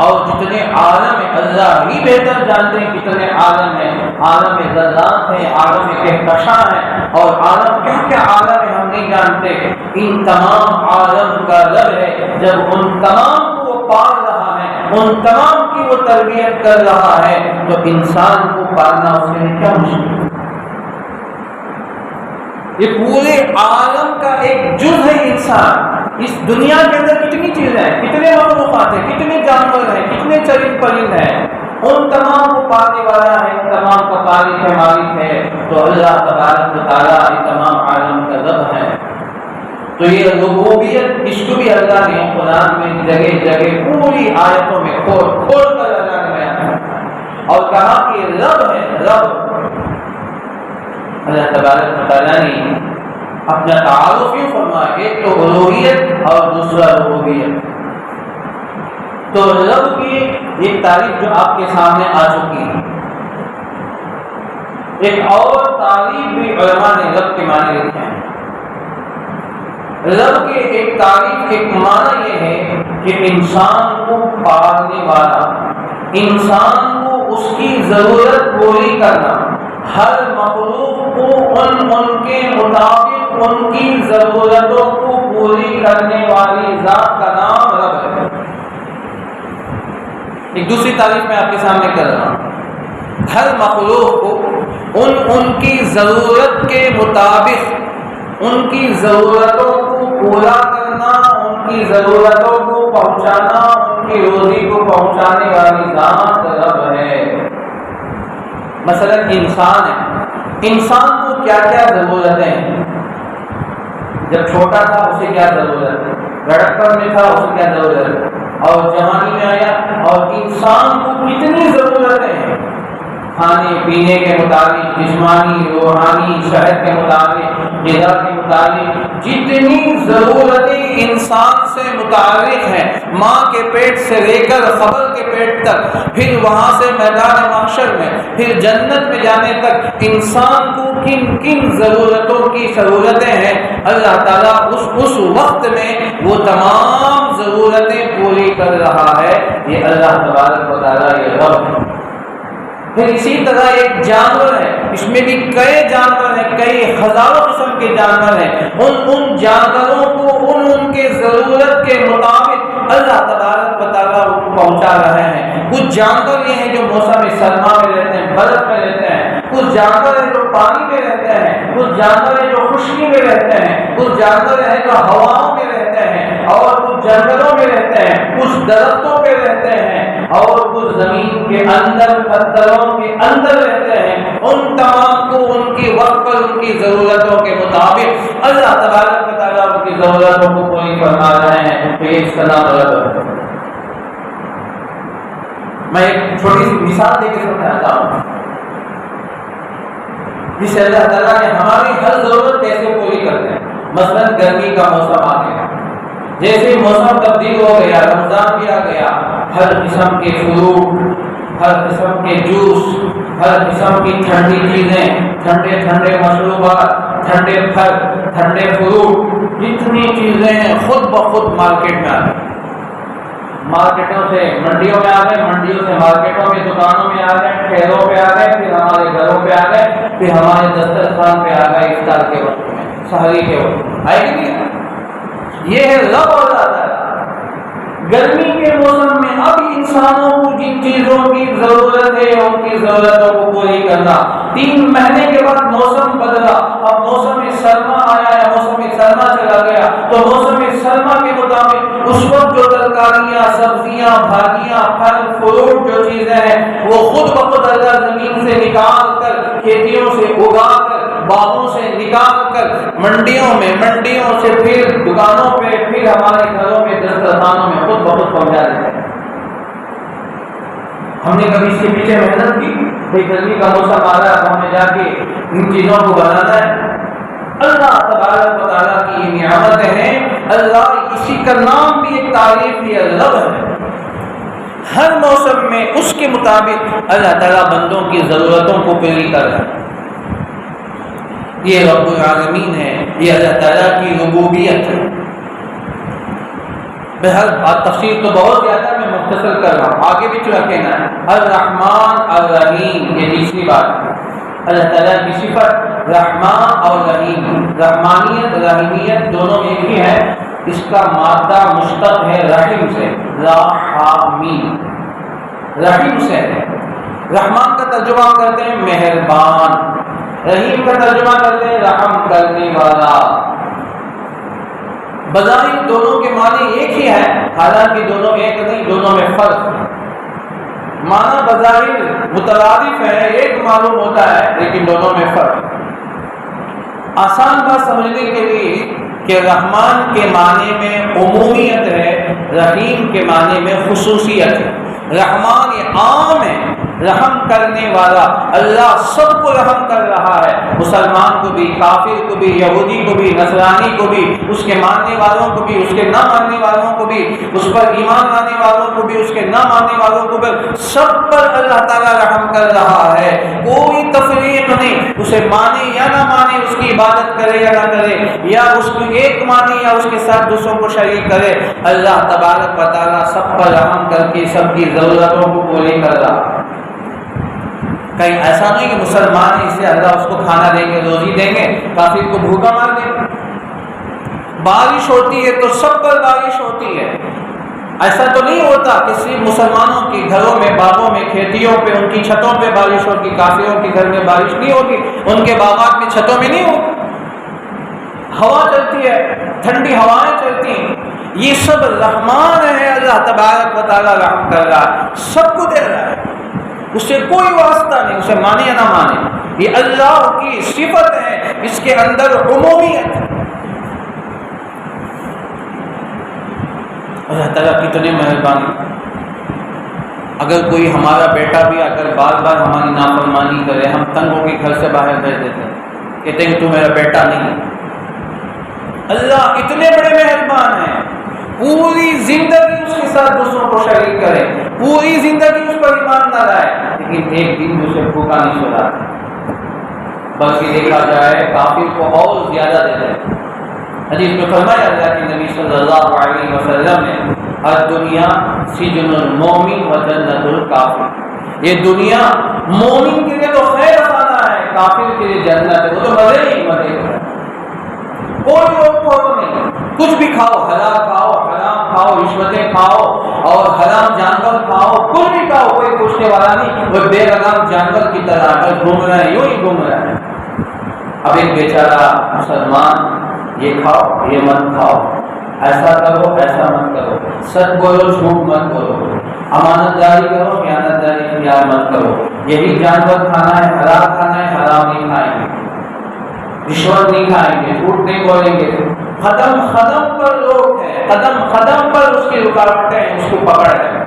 اور جتنے عالم ہیں اللہ ہی بہتر جانتے ہیں کتنے عالم ہیں، عالم ذرات ہیں، عالم کہکشاں ہیں، اور عالم کیا کیا عالم ہے ہم نہیں جانتے۔ ان تمام عالم کا رب ہے، جب ان تمام کو وہ پال رہا ہے، ان تمام کی وہ تربیت کر رہا ہے، تو انسان کو پالنا اس کے لیے کیا مشکل ہے؟ یہ پورے عالم کا ایک جز ہے انسان۔ اس دنیا کے اندر کتنی چیزیں ہیں، کتنے مخلوقات ہیں، کتنے جانور ہیں، کتنے چرند پرند ہیں، ان تمام کو پالنے والا ہے، ان تمام کا خالق ہے، مالک ہے، تو اللہ تبارک و تعالیٰ ان تمام عالم کا رب ہے۔ تو یہ ربوبیت، اس کو بھی اللہ نے قرآن میں جگہ جگہ پوری آیتوں میں کھول کھول کر اللہ نے بیان کیا اور کہا کہ رب ہے، رب۔ اللہ تبارک و تعالیٰ نے اپنا تعارف کیوں فرمایا، ایک تو الوہیت اور دوسرا ربوبیت۔ تو رب کی ایک تعریف جو آپ کے سامنے آ چکی ہے، ایک اور تعریف بھی علماء نے رب کے معنی لکھے ہیں۔ رب کے ایک تعریف، ایک معنی یہ ہے کہ انسان کو پالنے والا، انسان کو اس کی ضرورت پوری کرنا، ہر مخلوق کو ان کے مطابق ان کی ضرورتوں کو پوری کرنے والی ذات کا نام رب ہے۔ ایک دوسری تعریف میں آپ کے سامنے کر رہا ہوں، ہر مخلوق کو ان کی ضرورت کے مطابق ان کی ضرورتوں کو پورا کرنا، ان کی ضرورتوں کو پہنچانا، ان کی روزی کو پہنچانے والی ذات رب ہے۔ مثلا انسان ہے، انسان کو کیا کیا ضرورتیں ہیں؟ جب چھوٹا تھا اسے کیا ضرورت ہے، لڑکپن میں تھا اسے کیا ضرورت ہے، اور جوانی میں آیا، اور انسان کو کتنی ضرورتیں ہیں۔ کھانے پینے کے مطابق، جسمانی روحانی صحت کے مطابق، غذا کے مطابق جتنی ضرورتیں انسان سے متعلق ہیں، ماں کے پیٹ سے لے کر قبر کے پیٹ تک، پھر وہاں سے میدان محشر میں، پھر جنت میں جانے تک انسان کو کن کن ضرورتوں کی ضرورتیں ہیں، اللہ تعالیٰ اس وقت میں وہ تمام ضرورتیں پوری کر رہا ہے۔ یہ اللہ تبارک و تعالیٰ یہ رب ہے۔ پھر اسی طرح ایک جانور ہے، اس میں بھی کئی جانور ہیں، کئی ہزاروں قسم کے جانور ہیں، ان جانوروں کو ان کے ضرورت کے مطابق اللہ تبارک و تعالیٰ پہنچا رہے ہیں۔ کچھ جانور یہ ہیں جو موسم سرما میں رہتے ہیں، برف میں رہتے ہیں، کچھ جانور ہیں جو پانی میں رہتے ہیں، کچھ جانور ہیں جو خشکی میں رہتے ہیں، کچھ جانور ہیں جو ہواؤں میں رہتے ہیں، اور کچھ جنگلوں میں رہتے ہیں، کچھ درختوں پہ رہتے ہیں، اور کچھ زمین کے اندر پتھروں کے اندر رہتے ہیں۔ ان تمام کو ان کی وقت پر ان کی ضرورتوں کے مطابق اللہ تبارک و تعالیٰ ان کی ضرورتوں کو پوری فرما رہے ہیں۔ تو یہ اس کا نام رب ہے۔ میں ایک چھوٹی سی مثال دے کے سمجھاتا ہوں، جس سے اللہ تعالیٰ نے ہماری ہر ضرورت کیسے پوری کرتے ہیں۔ مثلا گرمی کا موسم آ گیا، جیسے موسم تبدیل ہو گیا، رمضان بھی آ گیا، ہر قسم کے فروٹ، ہر قسم کے جوس، ہر قسم کی ٹھنڈی چیزیں، ٹھنڈے ٹھنڈے مشروبات، ٹھنڈے پھل، ٹھنڈے فروٹ، جتنی چیزیں ہیں خود بخود مارکیٹ میں آ گئی۔ مارکیٹوں سے منڈیوں میں آ گئے، منڈیوں سے مارکیٹوں میں، دکانوں میں آ گئے، ٹھیلوں پہ آ گئے، پھر ہمارے گھروں پہ آ گئے، پھر ہمارے دسترخوان پہ آ گئے۔ افطار کے وقت میں، سحری کے وقت آئے گی نہیں؟ یہ ہے رب اور اللہ۔ گرمی کے موسم میں اب انسانوں کو جن چیزوں کی ضرورت ہے ان کی ضرورتوں کو پوری کرنا۔ 3 مہینے کے بعد موسم بدلا، اب موسم سرما آیا ہے، موسم سرما چلا گیا، تو موسم سرما کے مطابق اس وقت جو ترکاریاں، سبزیاں، بھاجیاں، پھل فروٹ جو چیزیں ہیں وہ خود بخود اللہ زمین سے نکال کر، کھیتیوں سے اگا کر، باغوں سے نکال کر منڈیوں سے پھر دکانوں پہ، پھر ہمارے گھروں میں، دسترخوانوں میں خود بخود پہنچا دیتے ہیں۔ ہم نے کبھی اس کے پیچھے محنت کی؟ بھائی گرمی کا موسم آ رہا ہے، ہمیں جا کے ان چیزوں کو بنانا ہے۔ اللہ تبارک و تعالیٰ کی یہ نعمت ہے۔ اللہ اسی کا نام بھی ایک تعریف ہے، رب ہے۔ ہر موسم میں اس کے مطابق اللہ تعالیٰ بندوں کی ضرورتوں کو پوری کر رہا ہے۔ یہ رب العالمین ہے، یہ اللہ تعالیٰ کی ربوبیت ہے۔ بہر بات تفصیل تو بہت زیادہ، میں مختصر کر رہا ہوں، آگے بھی چلا کہنا ہے۔ الرحمن الرحیم، یہ تیسری بات ہے۔ اللہ تعالیٰ کی صفت رحمان اور رحیم، رحمانیت رحیمیت دونوں ایک ہی ہے۔ اس کا مادہ مشتق ہے رحیم سے، رحمین، رحیم سے ہے۔ رحمان کا ترجمہ کرتے ہیں مہربان، رحیم کا ترجمہ کرتے ہیں رحم کرنے والا۔ بظاہر دونوں کے معنی ایک ہی ہے، حالانکہ دونوں ایک نہیں، دونوں میں فرق ہے۔ معنی بظاہر مترادف ہے، ایک معلوم ہوتا ہے، لیکن دونوں میں فرق ہے۔ آسان بات سمجھنے کے لیے کہ رحمان کے معنی میں عمومیت ہے، رحیم کے معنی میں خصوصیت ہے۔ رحمان یہ عام ہے، رحم کرنے والا، اللہ سب کو رحم کر رہا ہے، مسلمان کو بھی، کافر کو بھی، یہودی کو بھی، نصرانی کو بھی، اس کے ماننے والوں کو بھی، اس کے نہ ماننے والوں کو بھی، اس پر ایمان لانے والوں کو بھی، اس کے نہ ماننے والوں کو بھی، سب پر اللہ تعالیٰ رحم کر رہا ہے۔ کوئی تفریق نہیں، اسے مانے یا نہ مانے، اس کی عبادت کرے یا نہ کرے، یا اس کو ایک مانے یا اس کے ساتھ دوسروں کو شریک کرے، اللہ تبارک و تعالیٰ سب پر رحم کر کے سب کی ضرورتوں کو پوری کر رہا ہے۔ کہیں ایسا نہیں کہ مسلمان ہے اس سے اللہ اس کو کھانا دیں گے، روزی دیں گے، کافر کو بھوکا مار دیں گے۔ بارش ہوتی ہے تو سب پر بارش ہوتی ہے، ایسا تو نہیں ہوتا کہ صرف مسلمانوں کے گھروں میں، باغوں میں، کھیتیوں پہ، ان کی چھتوں پہ بارش ہوگی، کافروں کے گھر میں بارش نہیں ہوگی، ان کے باغات میں، چھتوں میں نہیں ہوگی۔ ہوا چلتی ہے، ٹھنڈی ہوائیں چلتی ہیں، یہ سب رحمان ہے، اللہ تبارک و تعالیٰ رحم کر رہا ہے، سب کو دے رہا ہے، اس سے کوئی واسطہ نہیں، اسے مانے یا نہ مانے، یہ اللہ کی صفت ہے، اس کے اندر عمومیت ہے۔ اللہ تعالیٰ کتنے مہربان۔ اگر کوئی ہمارا بیٹا بھی اگر بار بار ہماری نافرمانی کرے، ہم تنگ ہو کے گھر سے باہر بھیج دیتے ہیں، کہتے ہیں کہ تو میرا بیٹا نہیں۔ اللہ اتنے بڑے مہربان ہیں، پوری زندگی اس کے ساتھ دوسروں کو شریک کرے، پوری زندگی اس پر ایمان نہ لائے، لیکن ایک دن اسے بھوکا نہیں سلاتے، بلکہ دیکھا جائے کافر کو اور زیادہ دے دے۔ حدیث میں فرمایا اللہ کے نبی صلی اللہ علیہ وسلم نے، الدنیا سجن المومن و جنت الکافر، یہ دنیا مومن کے لیے تو خیر خانہ ہے، کافر کے لیے جنت ہے، وہ تو مزے ہی مزے ہے، کوئی روک ٹوک نہیں، کچھ بھی کھاؤ، حلال کھاؤ، حرام کھاؤ، رشوتیں کھاؤ اور حرام جانور کھاؤ، کچھ بھی کھاؤ، کوئی پوچھنے والا نہیں، وہ بے لگام جانور کی طرح بس گھوم رہا ہے، یوں ہی گھوم رہا ہے۔ اب ایک بیچارہ مسلمان یہ کھاؤ یہ مت کھاؤ، ایسا کرو ایسا مت کرو، سچ بولو جھوٹ مت بولو، امانت داری کرو خیانت داری اختیار مت کرو، یہی جانور کھانا ہے، حلال کھانا ہے، حرام نہیں کھائیں گے، رشوت نہیں کھائیں گے، جھوٹ نہیں بولیں گے۔ قدم قدم پر لوگ ہیں، قدم قدم پر اس کی رکاوٹیں ہیں، اس کو پکڑ ہے۔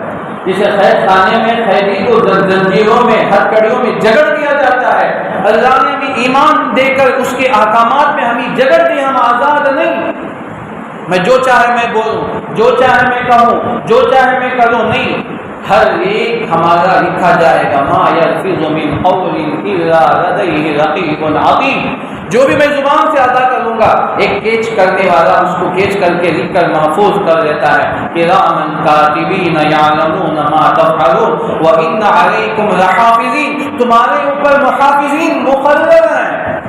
جسے قید خانے میں قیدی کو زنجیروں میں ہتھکڑیوں میں جگڑ دیا جاتا ہے، اللہ نے بھی ایمان دے کر اس کے احکامات میں ہمیں جگڑ دی، ہم آزاد نہیں، میں جو چاہے میں بولوں، جو چاہے میں کہوں، جو چاہے میں کروں، نہیں، ہر ایک ہمارا لکھا جائے گا، ما یلفظ من قول الا لدیہ رقیب عتید، جو بھی میں زبان سے ادا کروں گا ایک کیچ کرنے والا اس کو کیچ کر کے لکھ کر محفوظ کر دیتا ہے، کراما کاتبین یعلمون ما تفعلون وان علیکم لحافظین، تمہارے اوپر محافظین مقرر ہیں،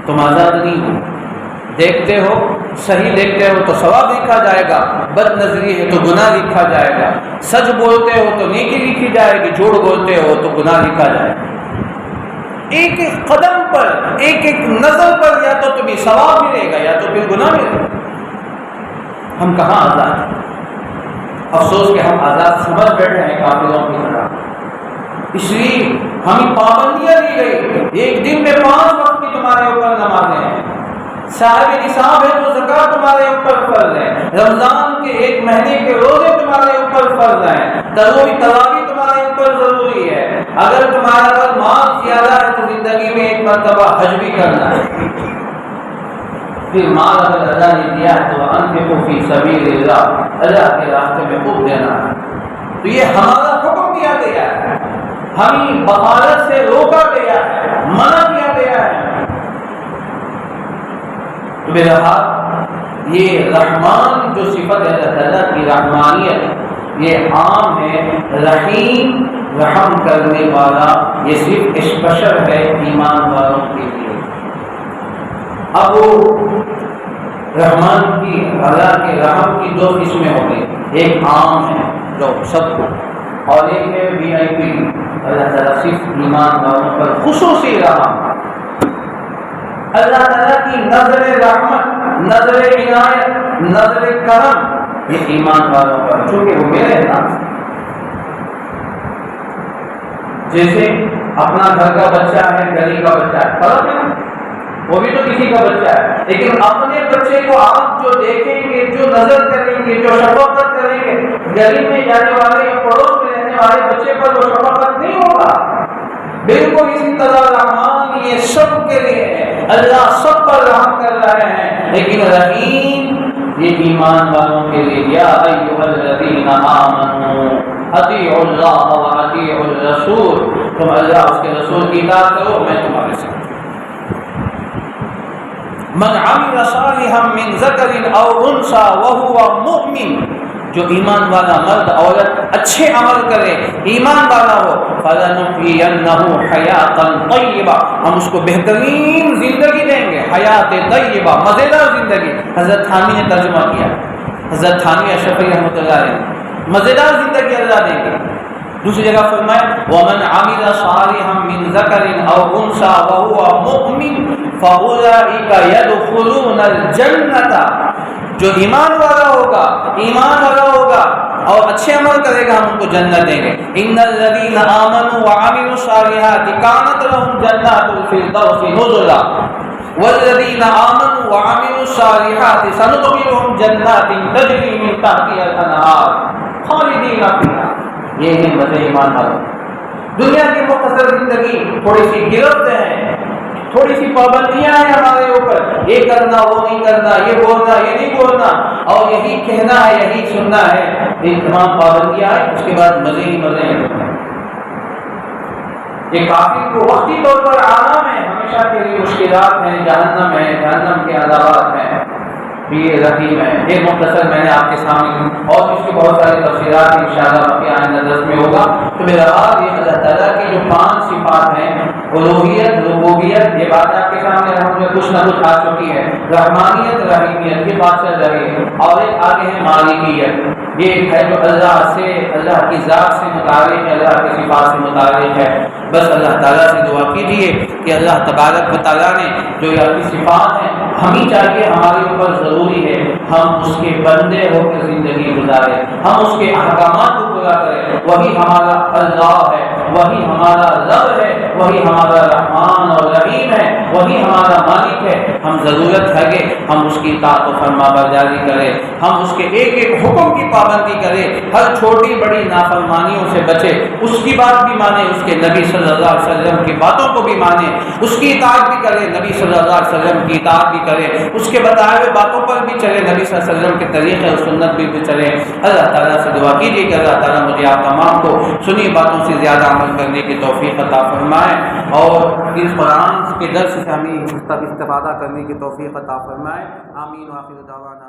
تم آزاد نہیں ہو، دیکھتے ہو صحیح دیکھتے ہو تو ثواب لکھا جائے گا، بد نظری ہے تو گناہ لکھا جائے گا، سچ بولتے ہو تو نیکی لکھی جائے گی، جھوٹ بولتے ہو تو گناہ لکھا جائے گا۔ ایک ایک قدم پر ایک ایک نظر پر یا تو تمہیں ثواب ملے گا یا تو پھر گناہ ملے گا۔ ہم کہاں آزاد ہیں؟ افسوس کہ ہم آزاد سمجھ بیٹھے ہیں کافروں کی طرح، اس لیے ہمیں پابندیاں دی گئی، ایک دن میں 5 وقت کی تمہارے اوپر نمازیں ہیں، صاحب نصاب ہے تو زکوٰۃ تمہارے اوپر فرض ہے، رمضان کے 1 مہینے کے روزے تمہارے اوپر فرض ہیں، تراویح تمہارے اوپر ضروری ہے، اگر تمہارا اگر مال زیادہ ہے تو زندگی میں 1 مرتبہ حج بھی کرنا ہے، پھر مال اگر اللہ نے دیا ہے تو انفقوا فی سبیل اللہ، اللہ کے راستے میں خوب دینا ہے، تو یہ ہمارا حکم دیا گیا ہے، ہمیں بغالت سے روکا گیا ہے، منع کیا گیا ہے۔ تو بہرحال یہ رحمان جو صفت ہے اللہ تعالیٰ کی رحمانیت یہ عام ہے، رحیم رحم کرنے والا یہ صرف اسپیشل ہے ایمان والوں کے لیے۔ اب رحمان کی اللہ کے رحم کی 2 قسمیں ہو گئی، ایک عام ہے جو سب کو، اور ایک ہے VIP، اللہ تعالیٰ صرف ایمان والوں پر خصوصی رحم، اللہ تعالیٰ کی نظر رحمت، نظر عنایت، نظر کرم یہ ایمان والوں پر، چونکہ وہ میرے نام، جیسے اپنا گھر کا بچہ ہے گلی کا بچہ ہے، فرق ہے نا، وہ بھی تو کسی کا بچہ ہے، لیکن اپنے بچے کو آپ جو دیکھیں گے، جو نظر کریں گے، جو شفقت کریں گے، گلی میں جانے والے یا پڑوس میں رہنے والے بچے پر وہ شفقت نہیں ہوگا۔ بالکل اسی طرح رحمان یہ سب کے لیے ہے، اللہ سب پر رحم کر رہے ہیں، لیکن رحیم یہ ایمان والوں کے لیے، یا ایھا الذین آمنوا اطیعوا اللہ و اطیعوا الرسول، تم اللہ اس کے رسول کی اطاعت کرو، میں تمہارے ساتھ۔ من عمل صالحا من ذکر او انثى وهو مؤمن، جو ایمان والا مرد عورت اچھے عمل کرے، ایمان والا ہو، فَلَنُحْيِيَنَّهُ حَيَاةً طَيِّبَةً، ہم اس کو بہترین زندگی دیں گے، حیات طیبہ، مزیدار زندگی۔ حضرت تھانوی نے ترجمہ کیا، حضرت تھانوی اشرفی رحمۃ اللہ علیہ، مزیدار زندگی اللہ دیں گے۔ دوسری جگہ فرمائے وَمَنْ عَمِلَ صَالِحًا مِّن ذَكَرٍ أَوْ أُنثَىٰ وَهُوَ مُؤْمِنٌ فَأُولَٰئِكَ يَدْخُلُونَ الْجَنَّةَ، جو ایمان والا ہوگا اور اچھے عمل کرے گا ہم ان کو جنت دیں گے۔ ان الذین آمنوا وعملوا الصالحات كانت لهم جنات الفردوس نزلا والذین آمنوا وعملوا الصالحات سندخلهم جنات تجری من تحتها الانہار خالدین فیہا۔ یہ ہے مزے ایمان والوں۔ دنیا کی مختصر زندگی تھوڑی سی گرفت ہے، تھوڑی سی پابندیاں ہیں ہمارے اوپر، یہ کرنا وہ نہیں کرنا، یہ بولنا یہ نہیں بولنا، اور یہی کہنا ہے یہی سننا ہے، یہ تمام پابندیاں ہیں، اس کے بعد مزے ہی مزے ہیں۔ یہ کافی کو وقتی طور پر آرام ہے، ہمیشہ کے لیے مشکلات ہیں، جہنم ہے، جہنم کے عذابات ہیں، یہ رحیم ہے۔ یہ مختصر میں نے آپ کے سامنے، اور اس کی بہت ساری تفصیلات انشاءاللہ باقی آئندہ درس میں ہوگا۔ تو میرا بات یہ اللہ تعالیٰ کی جو 5 صفات ہیں، الوہیت، ربوبیت، یہ بات آپ کے سامنے ہم کچھ نہ کچھ آ چکی ہے، رحمانیت، رحیمیت، یہ بات چل رہی ہے، اور ایک آگے ہے مالکیت، یہ ہے جو اللہ سے، اللہ کی ذات سے متعلق ہے، اللہ کی صفات سے متعلق ہے۔ بس اللہ تعالیٰ سے دعا کیجیے کہ اللہ تبارک و تعالیٰ نے جو یہ کی صفات ہیں، ہمیں چاہیے، ہمارے اوپر ضروری ہے ہم اس کے بندے ہو کر زندگی گزارے، ہم اس کے احکامات کو پورا کریں، وہی ہمارا اللہ ہے، وہی ہمارا رب ہے، وہی ہمارا رحمان اور رحیم ہے، وہی ہمارا مالک ہے۔ ہم ضرورت ہے کہ ہم اس کی اطاعت و فرما برداری کریں، ہم اس کے ایک ایک حکم کی پابندی کریں، ہر چھوٹی بڑی نافرمانیوں سے بچیں، اس کی بات بھی مانیں، اس کے نبی صلی اللہ علیہ وسلم کی باتوں کو بھی مانیں، اس کی اطاعت بھی کریں، نبی صلی اللہ علیہ وسلم کی اطاعت بھی کریں، اس کے بتائے ہوئے باتوں پر بھی چلیں، نبی صلی اللہ علیہ وسلم کے طریقے اور سنت بھی چلیں۔ اللہ تعالیٰ سے دعا کیجیے کہ اللہ تعالیٰ مجھے آپ تمام کو سنی باتوں سے زیادہ عمل کرنے کی توفیق عطا فرمائے، اور اس قرآن کے درس سے ہمیں استفادہ کرنے کی توفیق عطا فرمائے۔ آمین۔ وآخر دعوانا